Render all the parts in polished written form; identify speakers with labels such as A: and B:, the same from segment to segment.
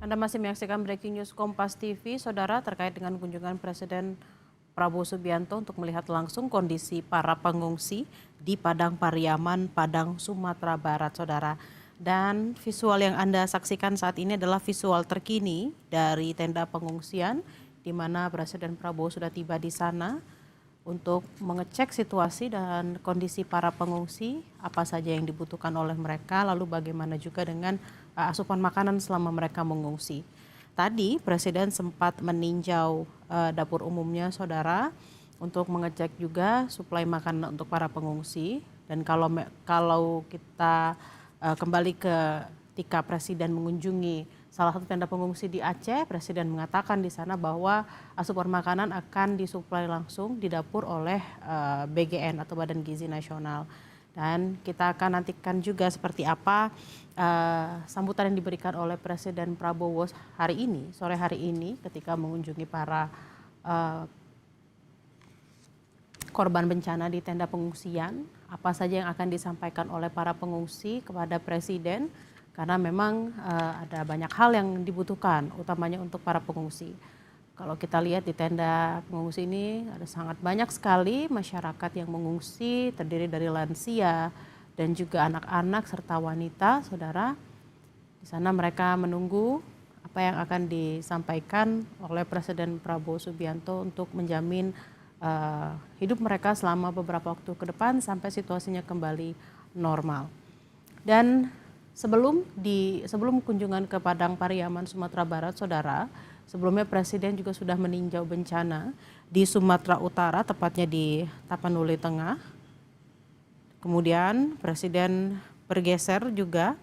A: Anda masih menyaksikan Breaking News Kompas TV, Saudara, terkait dengan kunjungan Presiden Prabowo Subianto untuk melihat langsung kondisi para pengungsi di Padang Pariaman, Padang, Sumatera Barat, Saudara. Dan visual yang Anda saksikan saat ini adalah visual terkini dari tenda pengungsian, di mana Presiden Prabowo sudah tiba di sana untuk mengecek situasi dan kondisi para pengungsi, apa saja yang dibutuhkan oleh mereka, lalu bagaimana juga dengan asupan makanan selama mereka mengungsi. Tadi Presiden sempat meninjau dapur umumnya, Saudara, untuk mengecek juga suplai makanan untuk para pengungsi. Dan kalau kita kembali ke ketika Presiden mengunjungi salah satu tenda pengungsi di Aceh, Presiden mengatakan di sana bahwa asupan makanan akan disuplai langsung di dapur oleh BGN atau Badan Gizi Nasional. Dan kita akan nantikan juga seperti apa sambutan yang diberikan oleh Presiden Prabowo hari ini, sore hari ini ketika mengunjungi para korban bencana di tenda pengungsian, apa saja yang akan disampaikan oleh para pengungsi kepada Presiden, karena memang ada banyak hal yang dibutuhkan, utamanya untuk para pengungsi. Kalau kita lihat di tenda pengungsi ini ada sangat banyak sekali masyarakat yang mengungsi, terdiri dari lansia dan juga anak-anak serta wanita, Saudara. Di sana mereka menunggu apa yang akan disampaikan oleh Presiden Prabowo Subianto untuk menjamin hidup mereka selama beberapa waktu ke depan sampai situasinya kembali normal. Dan sebelum kunjungan ke Padang Pariaman, Sumatera Barat, Saudara, sebelumnya Presiden juga sudah meninjau bencana di Sumatera Utara, tepatnya di Tapanuli Tengah. Kemudian Presiden bergeser juga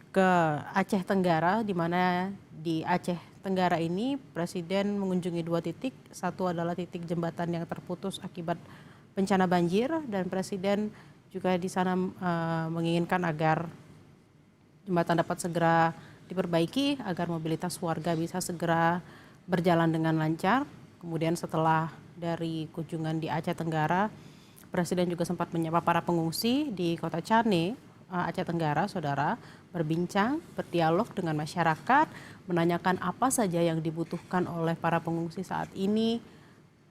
A: ke Aceh Tenggara, di mana di Aceh Tenggara ini Presiden mengunjungi 2 titik. Satu adalah titik jembatan yang terputus akibat bencana banjir, dan Presiden juga di sana menginginkan agar jembatan dapat segera diperbaiki agar mobilitas warga bisa segera berjalan dengan lancar. Kemudian setelah dari kunjungan di Aceh Tenggara, Presiden juga sempat menyapa para pengungsi di Kota Cane, Aceh Tenggara, Saudara, berbincang, berdialog dengan masyarakat, menanyakan apa saja yang dibutuhkan oleh para pengungsi saat ini,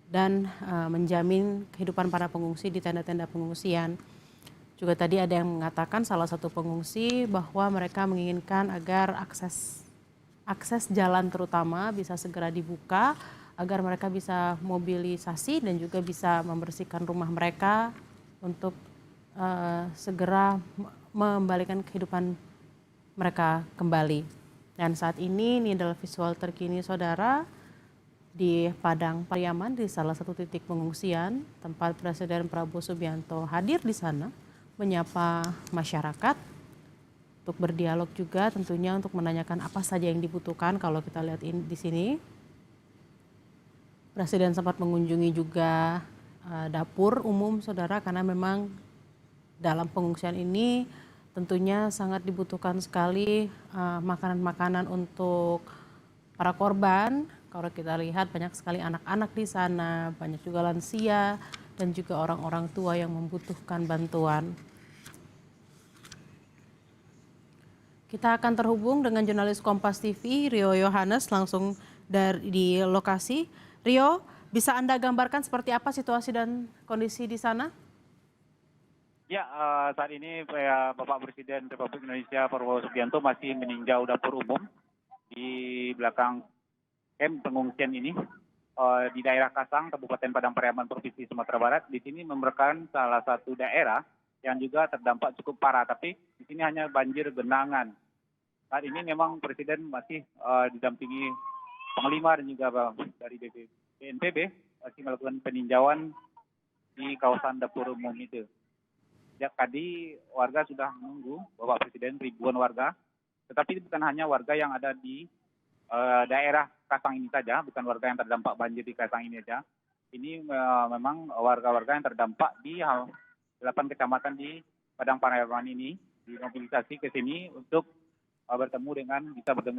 A: dan menjamin kehidupan para pengungsi di tenda-tenda pengungsian. Juga tadi ada yang mengatakan, salah satu pengungsi, bahwa mereka menginginkan agar akses jalan terutama bisa segera dibuka agar mereka bisa mobilisasi dan juga bisa membersihkan rumah mereka untuk segera membalikan kehidupan mereka kembali. Dan saat ini adalah visual terkini, Saudara, di Padang Pariaman, di salah satu titik pengungsian tempat Presiden Prabowo Subianto hadir di sana menyapa masyarakat untuk berdialog juga, tentunya untuk menanyakan apa saja yang dibutuhkan. Kalau kita lihat di sini, Presiden sempat mengunjungi juga dapur umum, Saudara, karena memang dalam pengungsian ini tentunya sangat dibutuhkan sekali makanan-makanan untuk para korban. Kalau kita lihat banyak sekali anak-anak di sana, banyak juga lansia dan juga orang-orang tua yang membutuhkan bantuan. Kita akan terhubung dengan jurnalis Kompas TV, Rio Yohanes, langsung di lokasi. Rio, bisa Anda gambarkan seperti apa situasi dan kondisi di sana?
B: Ya, saat ini Bapak Presiden Republik Indonesia Prabowo Subianto masih meninjau dapur umum di belakang camp pengungsian ini di daerah Kasang, Kabupaten Padang Pariaman, Provinsi Sumatera Barat. Di sini merupakan salah satu daerah yang juga terdampak cukup parah, tapi di sini hanya banjir genangan. Saat ini memang Presiden masih didampingi Panglima dan juga dari BNPB masih melakukan peninjauan di kawasan dapur umum itu. Sejak tadi warga sudah menunggu Bapak Presiden, ribuan warga, tetapi bukan hanya warga yang ada di daerah Kasang ini saja, bukan warga yang terdampak banjir di Kasang ini saja. Ini memang warga-warga yang terdampak di 8 kecamatan di Padang Pariaman ini dimobilisasi ke sini untuk bisa bertemu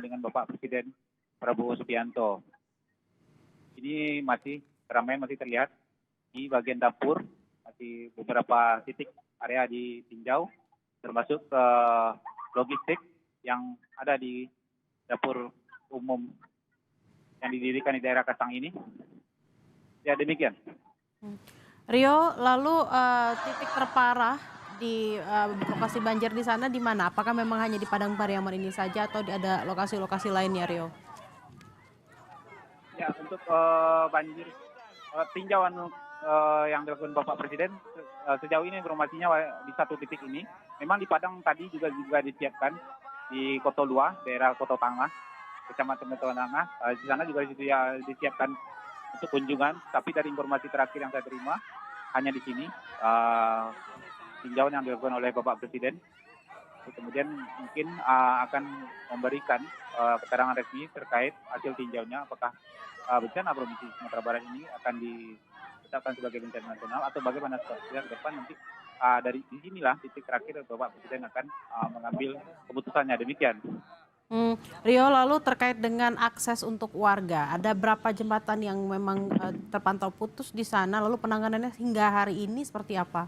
B: dengan Bapak Presiden Prabowo Subianto. Ini masih ramai, masih terlihat di bagian dapur, masih beberapa titik area ditinjau, termasuk logistik yang ada di dapur umum yang didirikan di daerah Kasang ini. Ya demikian.
A: Rio, lalu titik terparah di lokasi banjir di sana di mana? Apakah memang hanya di Padang Pariaman ini saja atau ada lokasi-lokasi lainnya, Rio?
B: Ya untuk banjir tinjauan yang dilakukan Bapak Presiden sejauh ini informasinya di satu titik ini. Memang di Padang tadi juga disiapkan di Koto Lua, daerah Koto Tangah, Kecamatan Koto Tangah. Di sana juga disiapkan untuk kunjungan. Tapi dari informasi terakhir yang saya terima hanya di sini tinjauan yang dilakukan oleh Bapak Presiden. Kemudian mungkin akan memberikan keterangan resmi terkait hasil tinjaunya apakah bencana Provinsi Sumatera Barat ini akan ditetapkan sebagai bencana nasional atau bagaimana seterusnya ke depan nanti dari di sinilah titik terakhir Bapak Presiden akan mengambil keputusannya demikian.
A: Rio, lalu terkait dengan akses untuk warga, ada berapa jembatan yang memang terpantau putus di sana, lalu penanganannya hingga hari ini seperti apa?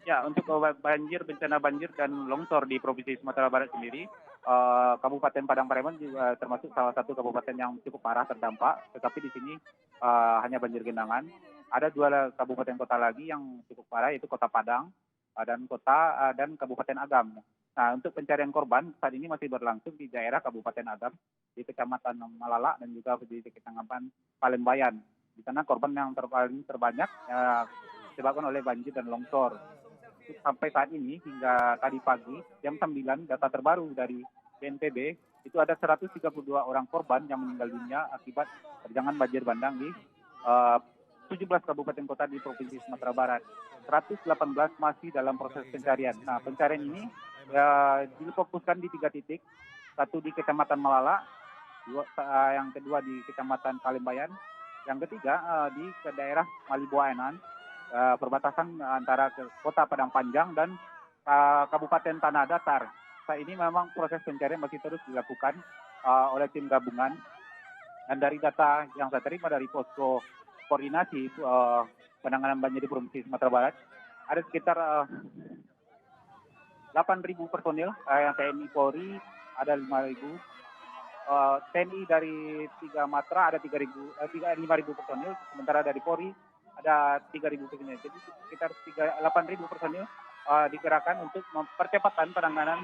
B: Ya, untuk bencana banjir dan longsor di Provinsi Sumatera Barat sendiri, Kabupaten Padang Pariaman juga termasuk salah satu kabupaten yang cukup parah terdampak, tetapi di sini hanya banjir genangan. Ada 2 kabupaten kota lagi yang cukup parah, yaitu Kota Padang dan Kabupaten Agam. Nah, untuk pencarian korban saat ini masih berlangsung di daerah Kabupaten Agam, di Kecamatan Malala dan juga di Kecamatan Palembayan. Di sana korban yang terbanyak disebabkan oleh banjir dan longsor. Sampai saat ini hingga tadi pagi jam 9 data terbaru dari BNPB itu ada 132 orang korban yang meninggal dunia akibat terjangan banjir bandang di 17 kabupaten kota di Provinsi Sumatera Barat. 118 masih dalam proses pencarian. Nah, pencarian ini difokuskan di 3 titik. Satu di Kecamatan Malala, yang kedua di Kecamatan Palembayan, yang ketiga di daerah Malibuanan, perbatasan antara Kota Padang Panjang dan Kabupaten Tanah Datar. Saat ini memang proses pencarian masih terus dilakukan oleh tim gabungan. Dan dari data yang saya terima dari posko koordinasi penanganan banjir di Provinsi Sumatera Barat, ada sekitar 8.000 personil yang TNI Polri, ada 5.000. TNI dari 3 Matra ada 5.000 personil, sementara dari Polri ada 3.000 personil. Jadi sekitar 8.000 personil dikerahkan untuk mempercepatkan penanganan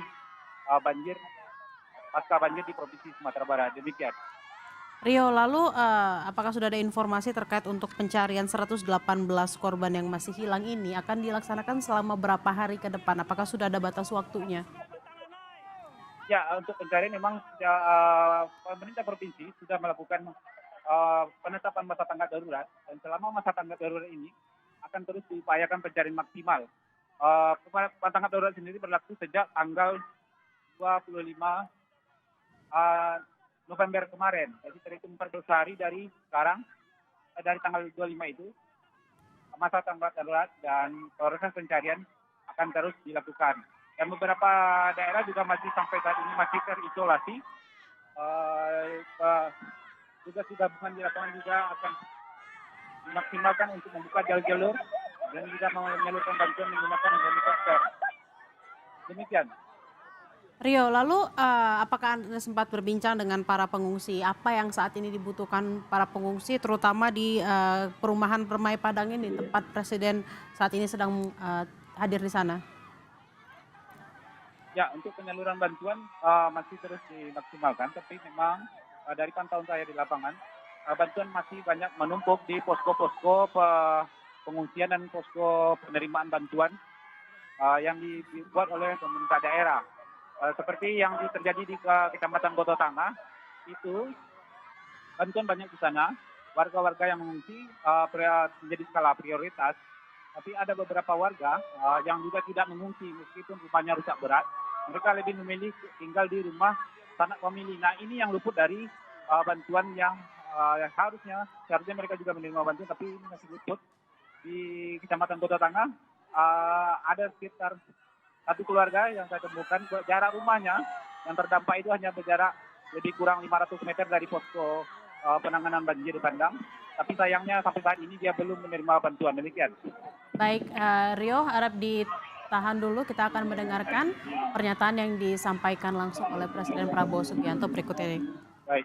B: pasca banjir di Provinsi Sumatera Barat. Demikian.
A: Rio, lalu apakah sudah ada informasi terkait untuk pencarian 118 korban yang masih hilang ini akan dilaksanakan selama berapa hari ke depan? Apakah sudah ada batas waktunya?
B: Ya, untuk pencarian memang pemerintah provinsi sudah melakukan penetapan masa tanggap darurat, dan selama masa tanggap darurat ini akan terus diupayakan pencarian maksimal. Tanggap darurat sendiri berlaku sejak tanggal 25 November kemarin. Jadi terhitung 14 hari dari sekarang, dari tanggal 25 itu, masa tanggap darurat dan proses pencarian akan terus dilakukan. Dan beberapa daerah juga masih sampai saat ini masih terisolasi. Tugas gabungan di lapangan juga akan dimaksimalkan untuk membuka jalur-jalur dan juga menyalurkan bantuan menggunakan helikopter. Demikian.
A: Rio, lalu apakah Anda sempat berbincang dengan para pengungsi? Apa yang saat ini dibutuhkan para pengungsi, terutama di perumahan Permai Padang ini, tempat Presiden saat ini sedang hadir di sana?
B: Ya, untuk penyaluran bantuan masih terus dimaksimalkan, tapi memang dari pantauan saya di lapangan, bantuan masih banyak menumpuk di posko-posko pengungsian dan posko penerimaan bantuan yang dibuat oleh pemerintah daerah. Seperti yang terjadi di Kecamatan Koto Tangah, itu bantuan banyak di sana, warga-warga yang mengungsi menjadi skala prioritas, tapi ada beberapa warga yang juga tidak mengungsi meskipun rumahnya rusak berat, mereka lebih memilih tinggal di rumah sanak famili. Nah, ini yang luput dari bantuan yang seharusnya mereka juga menerima bantuan, tapi ini masih luput. Di Kecamatan Koto Tangah ada sekitar 1 keluarga yang saya temukan, jarak rumahnya yang terdampak itu hanya berjarak lebih kurang 500 meter dari posko penanganan banjir di Padang. Tapi sayangnya sampai saat ini dia belum menerima bantuan. Demikian.
A: Baik, Rio, harap tahan dulu, kita akan mendengarkan pernyataan yang disampaikan langsung oleh Presiden Prabowo Subianto berikut ini.
B: Baik.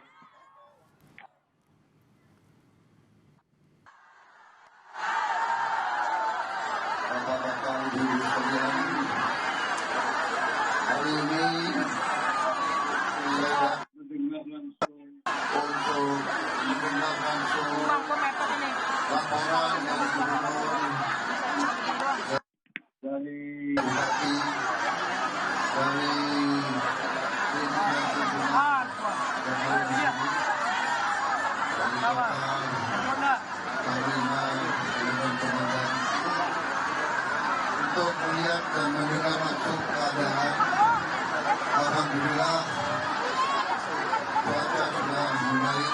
C: Bapak-bapak, ibu-ibu sekalian, hari ini saya mendengar langsung untuk mendengar langsung laporan dari gubernur, dari bupati, dari pimpinan gubernur, dari kota, panglima, dan komandan untuk melihat dan mendengar langsung keadaan. Alhamdulillah cuaca sudah membaik.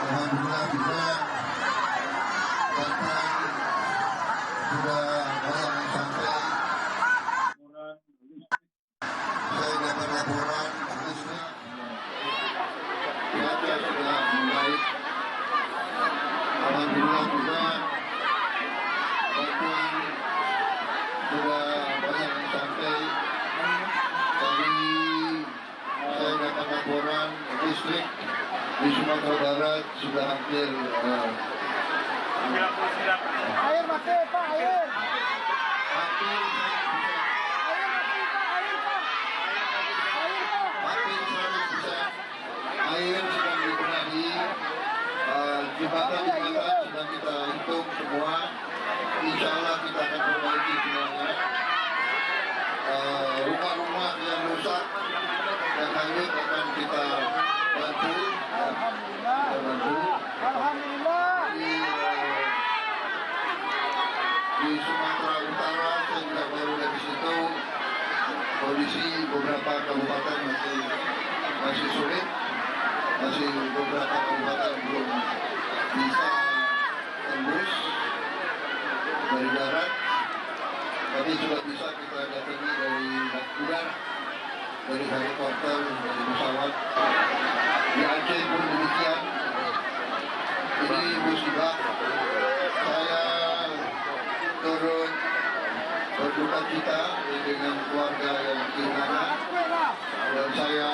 C: Alhamdulillah juga bantuan sudah banyak yang sampai. Saya dapat laporan listrik cuaca sudah membaik. Alhamdulillah juga bantuan sudah banyak yang sampai. Tadi saya dapat laporan listrik di Sumatera Barat sudah hampir
D: Air mati Pak, air.
C: hampir hampir 100%. Air sedang dibenahi, jembatan-jembatan sedang kita hitung semua. Insya Allah kita akan perbaiki semuanya. Rumah-rumah yang rusak dan hanyut akan kita bantu.
D: Alhamdulillah.
C: Di Sumatera Utara saya juga baru dari situ, kondisi beberapa kabupaten masih sulit, masih beberapa kabupaten belum bisa tembus dari darat, tapi sudah bisa kita datangi dari udara, dari helikopter, dari pesawat. Di Aceh pun demikian. Ini musibah. Saya turut berduka cita dengan keluarga yang kehilangan, dan saya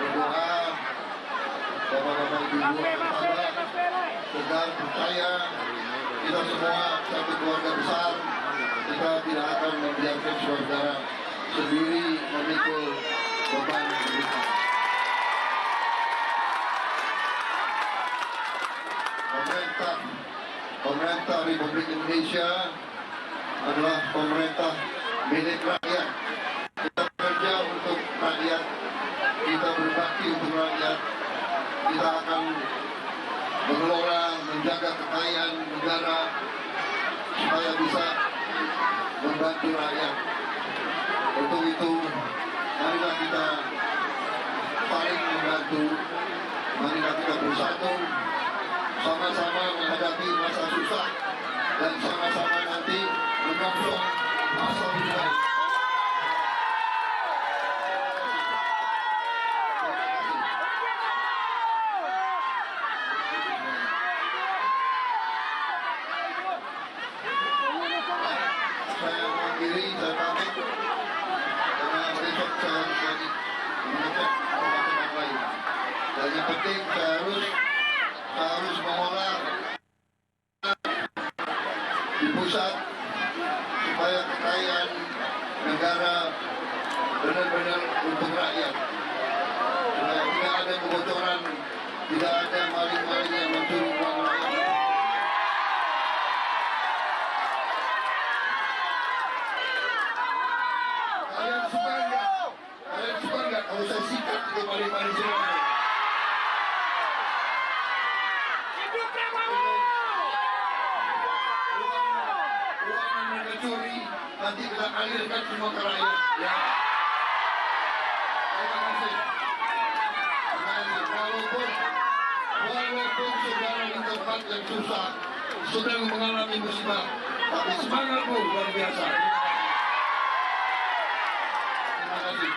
C: berdoa bapak-bapak ibu tegar percaya kita semua satu keluarga besar, kita tidak akan membiarkan saudara sendiri memikul beban berduka. Pemerintah Republik Indonesia adalah pemerintah milik rakyat. Kita bekerja untuk rakyat, kita berbakti untuk rakyat, kita akan mengelola, menjaga kekayaan negara supaya bisa membantu rakyat. Untuk itu, marilah kita saling membantu, marilah kita bersatu, sama-sama menghadapi masa susah dan sama-sama nanti menyongsong masa lebih baik. Saya mengakhiri, saya pamit karena besok saya harus lagi mengecek tempat-tempat lain. Dan yang penting saya harus mengolah di pusat supaya kekayaan negara benar-benar untuk rakyat, supaya tidak ada kebocoran, tidak ada maling-maling yang mencuri uang rakyat. Kalian suka nggak kalau saya sikat itu maling-maling semua? Uang yang mereka curi nanti kita alirkan semua ke rakyat. Ya. Terima kasih. Walaupun saudara di tempat yang susah sedang mengalami musibah, tapi semangatmu luar biasa. Terima kasih.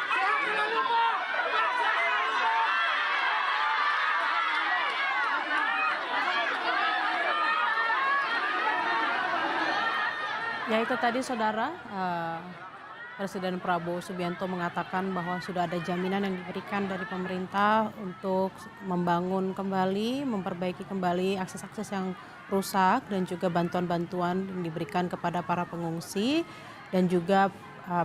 A: Ya, Ya itu tadi saudara, Presiden Prabowo Subianto mengatakan bahwa sudah ada jaminan yang diberikan dari pemerintah untuk membangun kembali, memperbaiki kembali akses-akses yang rusak dan juga bantuan-bantuan yang diberikan kepada para pengungsi, dan juga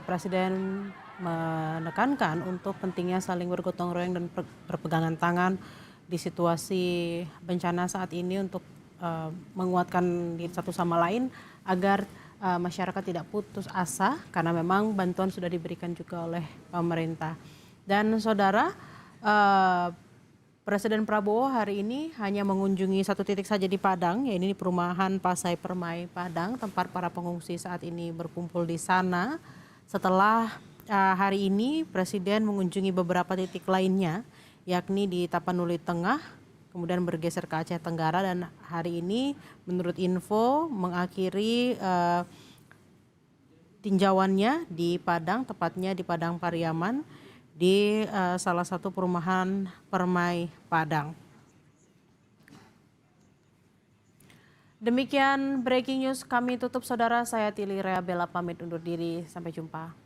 A: Presiden menekankan untuk pentingnya saling bergotong royong dan berpegangan tangan di situasi bencana saat ini untuk menguatkan diri satu sama lain agar masyarakat tidak putus asa karena memang bantuan sudah diberikan juga oleh pemerintah. Dan saudara, Presiden Prabowo hari ini hanya mengunjungi satu titik saja di Padang, yaitu di perumahan Pasai Permai Padang, tempat para pengungsi saat ini berkumpul di sana. Setelah hari ini Presiden mengunjungi beberapa titik lainnya, yakni di Tapanuli Tengah, kemudian bergeser ke Aceh Tenggara, dan hari ini menurut info mengakhiri tinjauannya di Padang, tepatnya di Padang Pariaman, di salah satu perumahan Permai Padang. Demikian breaking news kami tutup saudara, saya Tili Rea Bella pamit undur diri, sampai jumpa.